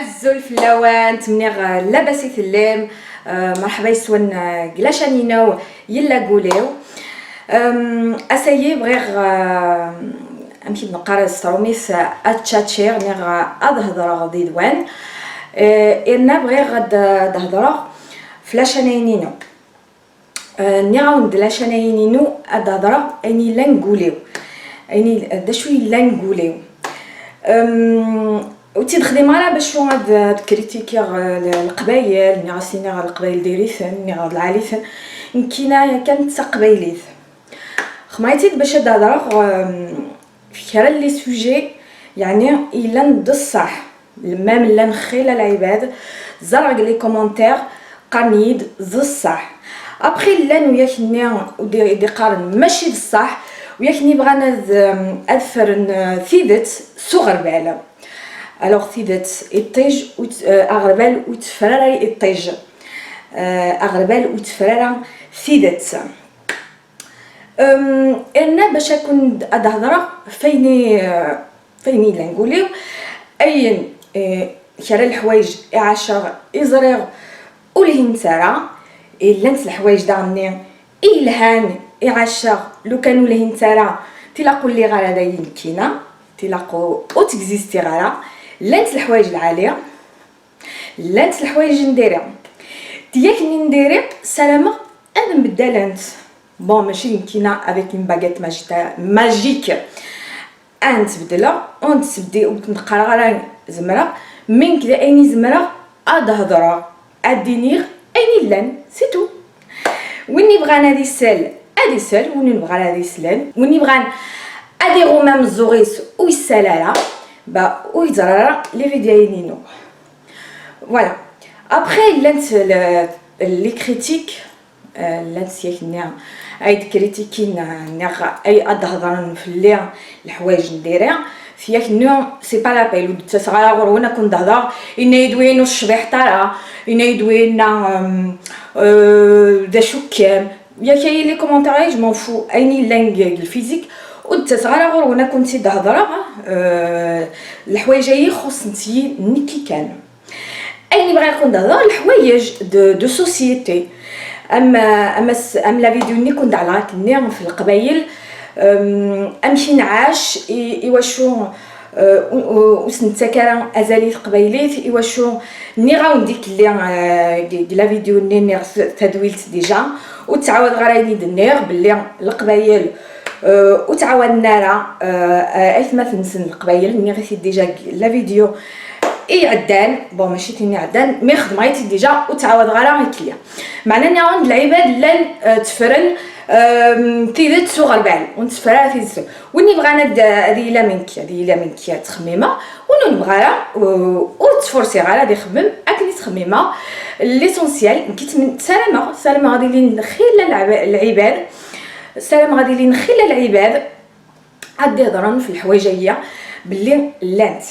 الزلف اللوان تمنيغ لاباسي ثلام. مرحبا يسون كلاشانينو يلا قوليو اسايي بغيغ امشي نقرا ستروميس اتشاتشير نيغ اظهر غدي دوان إرنا بغيغ غد دهضرا فلاشانينينو نيغاون دلاشانينينو ادهضرا اني لا نقوليو اني داشوي لا نقوليو وتدخدي معنا باش شو هاد كريتيكي القبايل ني غاسينا القبايل ديريثن ني غاد العاليثن كينا كانت قبايليث خمايتي باش هضر في كرا لي سوجي يعني الا ندصح لما ملا نخيل العباد زرق لي كومونتير قنيد الصح ابخي لان وياك ني ودي قارن ماشي بصح وياك ني بغانا اذفر ثيدت صغر بعلا alors ثيدت الطيج اغربال وتفراري الطيج اغربال وتفرارا ثيدت انا باش نكون ادهضره فيني لا نقوليو اين كرا الحوايج عشر ازريغ ولهن ترى الا نت الحوايج دعني الهان عشر لو كانوا لهن ترى تلاقوا لي غير هذا يمكننا تلاقوا او تكزيستي غير لانت الحوايج العاليه لانت الحوايج نديرها ديالك ني نديري سلامه انا نبدلانت بون ماشي يمكننا افيك اون باغيت ماجيك انت بدلا اون تبدي وتنقرا غير زمره من كذا ايني زمره ادهضره ادينيغ ايني لان سي تو ويني بغانا هادي السال ادي سال ويني بغانا هادي سلان ويني بغان ادي غمام الزغيس ويسالالا با ويزرا لي فيديوينينو فوالا ابري لانت لي كريتيك لانت ياكني اي كريتيكين نغ اي ادهضرن في اللي الحوايج نديرها فياك نو سي با لا بيل تصغر غرونا كون دهضر ان يدوينو الشبيح طرا ان يدوينا داشو كام يا كاين لي كومونتير جو فو ايني لانغ الفيزيك وانت صغيره غير وانا كنتي دهضره الحوايج يخص نتي نكي كان ايني بغا نكون دهضر الحوايج دو سوسيتي ام لا فيديو ني كنت على كني في القبايل امشي نعاش ايواشو وسنتكرا ازالي قبايليت ايواشو ني غاون ديك اللي لا فيديو ني تدويلت ديجا وتعاود غير دنيغ باللي القبايل وتعاوننا راه اثمث نسن القبايل ني غير ديجا لا فيديو اي عدان بون ماشي تيني عدان مي خدمايتي ديجا وتعاود غير كليا معناها عند العباد لن تفرن تيدت صغر بال ونتفرا تيدت وني بغانا هذه لا منك هذه لا منك تخميمه ونو نبغاها وتفرسي غير هذه خمم اكني تخميمه ليسونسيال كيتمن سلامه غادي لي نخيل العباد السلام غادي لي نخيل العباد غادي هضرن في الحوايجيه باللي لانت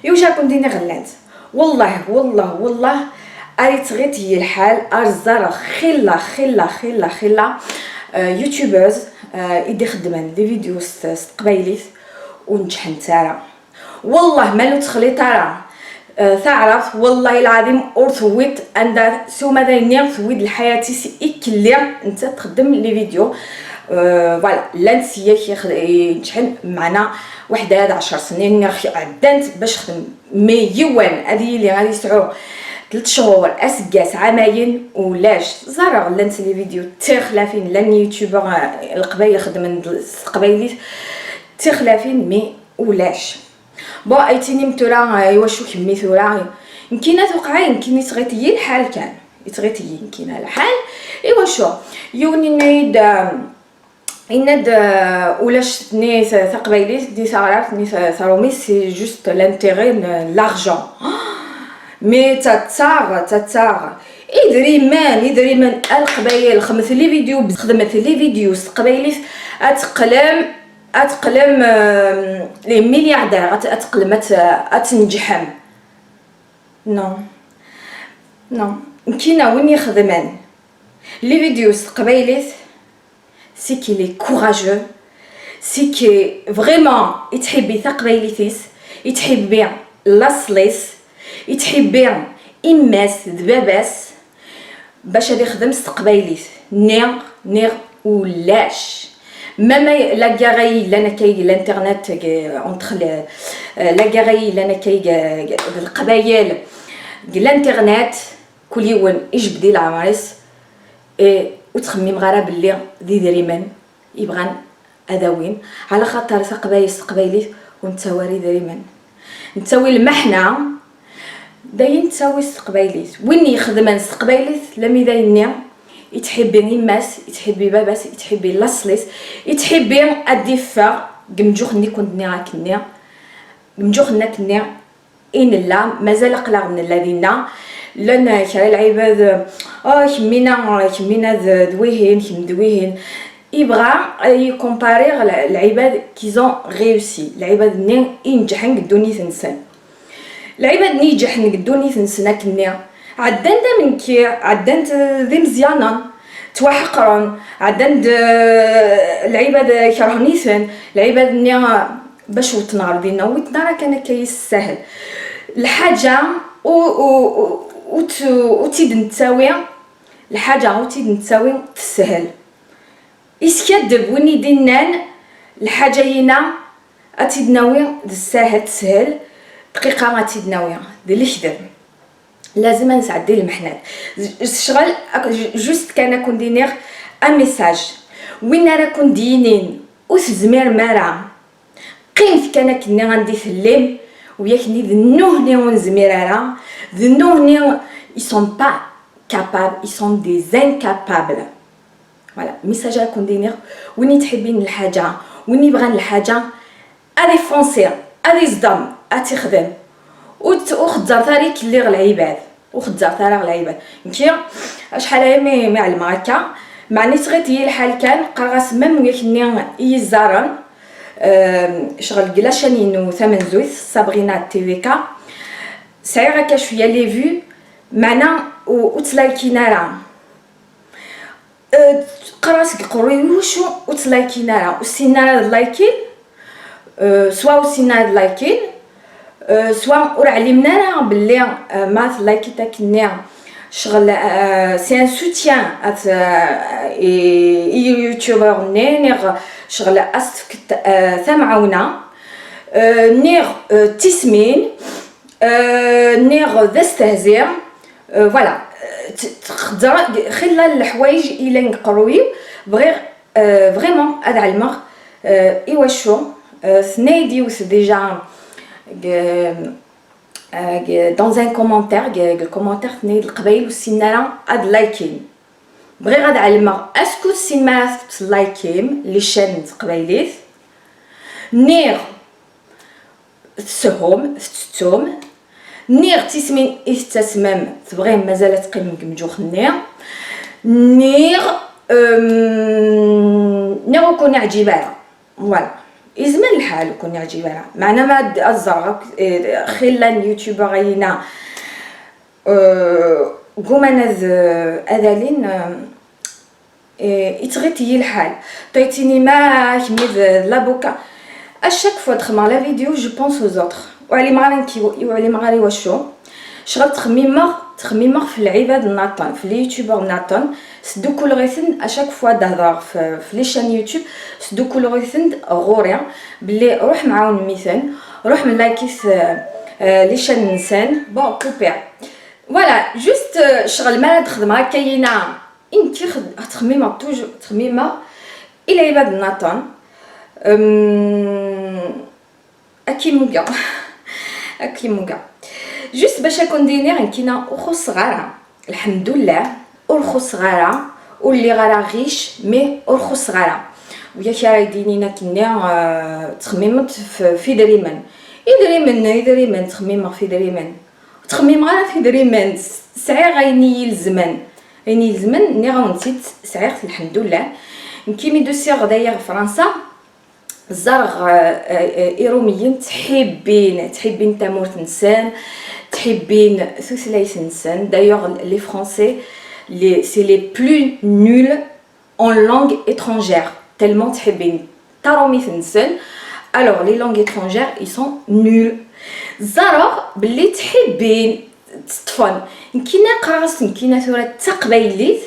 يوجا كون ديني غلانت والله اريت غيت هي الحال ارزر خلا يوتيوبرز يدي خدمان لي فيديو قبايليت ونجحن ترى والله مالو تخلي ترى تعرف والله العظيم ارثويت عند سوما داينير ثويد لحياتي سي اكلي انت تخدم لي فيديو فوالا لانت ينجحن معنا وحده 10 سنين عدانت باش خدم مي يوان هذه اللي غادي يسعو 3 شهور اسكاس عامين ولاش زرع لانت لي فيديو تخلافين لان يوتيوبر القبايل خدم القبايليت تخلافين مي ولاش بون ايتيني متورا ايوا كمي ثورا يمكن توقع يمكن يتغيتي الحال كان يتغيتي يمكن الحال ايوا شو يوني نيد إند ولاش ني ثقبيليت دي صارات ني صارومي سي جوست لانتيغي لارجون مي تتصار يدري من القبايل خمس لي فيديو خدمت لي فيديو قبايليت اتقلم لي ملياردير اتقلم اتنجحم نو كاينه وين يخدمان لي فيديوز قبايليت سي كي لي كوراجو سي كي فريمون يتحبي ثقبيليتيس يتحبي لاصليس يتحبي إماس دباباس باش غادي يخدم استقبايليت نيغ ولاش ماما لا كاغي لنا كاي الانترنت اونتر لا كاغي لنا كاي القبايل الانترنت كل يوم يجبدي العرايس وتخمم غير باللي ذي دريمان يبغان اداوين على خاطر استقبايليت ونتواري دريمان نتاوي المحنه داين تساوي استقبايليت وين يخدم استقبايليت لمي دايني يتحبي نيماس يتحبي باباس يتحبي لاصليس يتحبي الدفاع قمجوخني كنت نيراكني قمجوخنا كني ان لا مازال قلق من الذين لنا كرا العباد كمينا دويهين كم دويهين يبغى يكومباريغ العباد كيزون ريوسي العباد ني ينجحن قدوني ثنسن العباد نيجح نقدوني ثنسنا كني عدان دا من كي عدان ذي مزيانا توحقرن عدان العباد كرهنيثن العباد ني باش وتنار دينا وتنار كان كيس سهل الحاجه و تيد نتساوي الحاجه و تيد نتساوي تسهل يسكدب وين دينان الحاجه هنا اتيد ناوي الساهل تسهل دقيقه ما تيد ناوي ديال الكذب لازم نسعدي المحنات الشغل جوست كان كون دينير ان ميساج وين راه كون دينين وتزمير مرا قيمت كان كني غندي ثليم وياكني ذنوهني ونزميرارا ذنوهني ils sont pas capables ils sont des incapables voilà ميساج كون دينير وين تحبين الحاجه وين يبغان الحاجه ادي فونسي ادي صدام اتخدم وخدزر ثاريك اللي غ العباد وخدزر ثاري غ العباد يمكن شحال هي ما علم هكا معني صغيت هي الحال كان قرغاس ميم وياكني يزارن شغل كلاشانينو ثمن زويث صابغينا تيفيكا سعيغا كشويه لي فيو معنا وتلايكينا راه قراس قروي وشو وتلايكينا راه وسينا لايكين سوا وسينا لايكين سوا ور علمنا راه باللي ما لايكيتا كنيا شغل سي ان سوتيان ات يوتيوبر نيغ شغل اسفك ثمعونا نيغ تسمين نيغ ذا استهزاء فوالا تقدر خلال الحوايج الى نقروي بغير فريمون هذا علمك ايواشو ثنايدي وس ديجا dans un commentaire الكومونتير ثنايد القبايل والسناره اد لايكين بغي غاد علمك اسكو السيما لايكين لي شان قبايليت نير تسهم تتوم نير تسمين استسمام تبغي مازال تقيم كمجوخ نير نير نير كون عجيبه فوالا يزمن الحال كون عجيبه معنا ما الزرق خلال يوتيوبر غينا قومنا اذالين يتغيت هي الحال طيتيني ما كميد لابوكا اشاك فوا تخمم لا فيديو جو بونس aux autres وعلي مغارين كي وعلي مغاري واشو شغل تخميمه في العباد الناطن في اليوتيوبر ناطن سدو كل غيثن اشاك فوا دهضر في لي شان يوتيوب سدو كل غيثن غوريا بلي روح معاون ميثان روح من لايكيس لي شان انسان بون كوبي فوالا جوست شغل ما تخدم كاينه انت تخميمه توجو تخميمه الى عباد الناطن اكيموكا جوست باش كون دينير كينا اخو صغاره الحمد لله اخو صغاره واللي غير غيش مي اخو صغاره ويا كاي دينينا كنا تخميمت في دريمان يدريمن تخميمه في دريمان تخميم غير في دريمان سعي غيني الزمان ني غونتيت سعيت الحمد لله كيمي دوسيغ غدايا فرنسا الزرغ ايروميين تحبين تامور انسان تحبين ثلاث انسان دايوغ لي فرونسي لي سي لي بلو نول en langue étrangère tellement تحبين تارومي انسان alors les langues étrangères ils sont nuls الزرع باللي تحبين تطفن كينا قراص كينا ثورة تقبيليت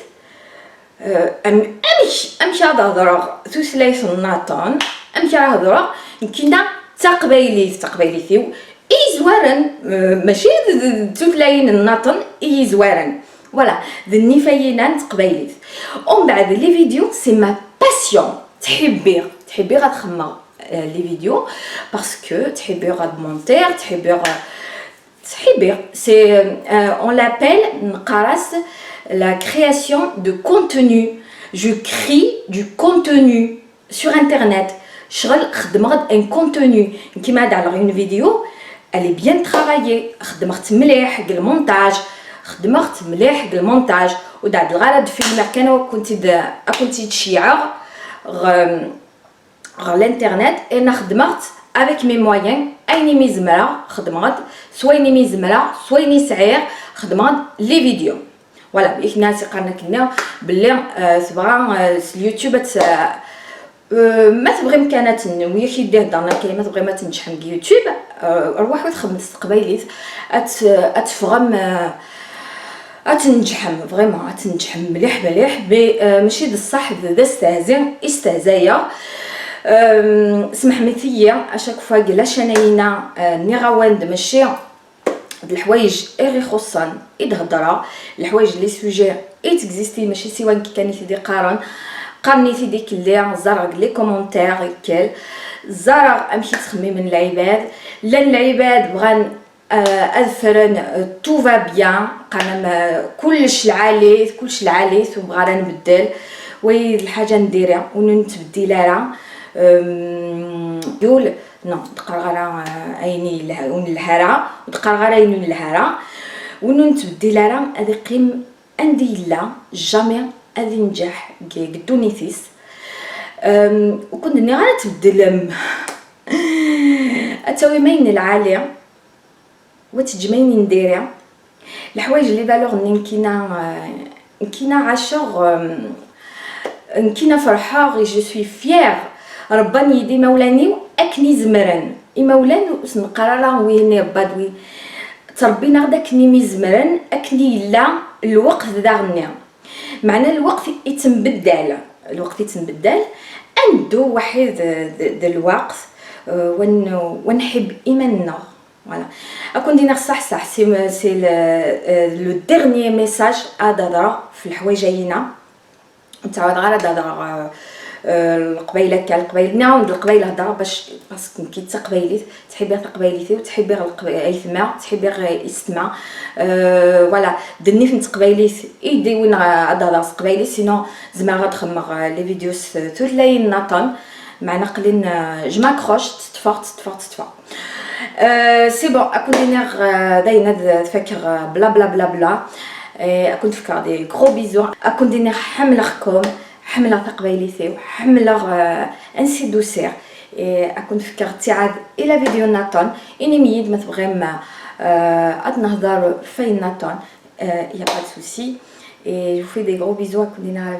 امشي هضره تسليس الناطون امشي هضره كينا تقبيليتيو اي زوارن ماشي تفلاين الناطن اي زوارن فوالا ذني فاينان تقبيليت ومن بعد لي فيديو سي ما باسيون تحبي غتخمم لي فيديو باسكو تحبي غادمونتير تحبي c'est on l'appelle نقراس la création de contenu. Je crée du contenu sur internet. شغل خدمت un contenu كيما هذا على une vidéo elle est bien travaillée خدمت مليح حق المونتاج خدمت مليح حق المونتاج وداد الغرض فيلم كانوا كنتي تشيعه غ الانترنت انا خدمت avec mes moyens ايني مزمره خدمت سويني مزمره سويني سعير خدمت لي فيديو فوالا بيك الناس قالنا كنا باللي تبغى اليوتيوب ما تبغي امكانات ويا كي دير دارنا كلمه تبغي ما تنجح من اليوتيوب روح وتخدم استقباليت اتفغم اتنجحم فريمون اتنجحم مليح ماشي بصح ذا استهزاء سمح مثيا اشاك فوا قلاش اناينا نيغاوند ماشي الحوايج غير خصان يتهضرا الحوايج لي سوجي اكزيستي ماشي سوا كي كان يدي قارنيتي ديك اللي زرق لي كومونتير كال زرق امشي تخمي من العباد لا العباد بغان اذفرن تو فا بيان قانا كلش العاليت وبغا نبدل وي الحاجه نديرها ونتبدلها يقول نو تقرغرا عيني الهرا وتقرغرا عيني الهرا ونتبدلها هذه قيم عندي لا جامي هذه نجح قدوني فيس وكنت ني غادا تبدل اتاوي ماين العاليه وتجميني نديرها الحوايج اللي بالغ نكينا عاشر نكينا فرحه غي جو سوي فيير رباني يدي مولاني اكني زمرن مولان نقرا ويني ربادوي تربينا غدا كني مزمرن اكني لا الوقت داغني معنى الوقت يتنبدل عنده واحد الوقت ونحب ايماننا فوالا اكون دينا صح سي لو ديرنيي ميساج ادادرا في الحوايجينا نتعاود غير هضره القبيله كالقبيل نعاود القبيله هضره باش باسكو كي تقبيليت تحبي تقبيليتي وتحبي ايثما تحبي يسمع فوالا دني في تقبيليت ايدي وين هضره تقبيلي سينو زعما غتخمر لي فيديوز تولين ناطن معنا قليل جما كروش تطفى سي بون اكون دينيغ داينا تفكر بلا بلا بلا بلا اكون تفكر دي غرو بيزو اكون دينيغ حملكم حمله تقبيليتي وحمله انسي دوسير اكون تفكر تعاد الى فيديو ناطون اني ميد ما تبغي ما اتنهضر فين ناطون يا با سوسي et je vous fais des gros bisous à Kundina.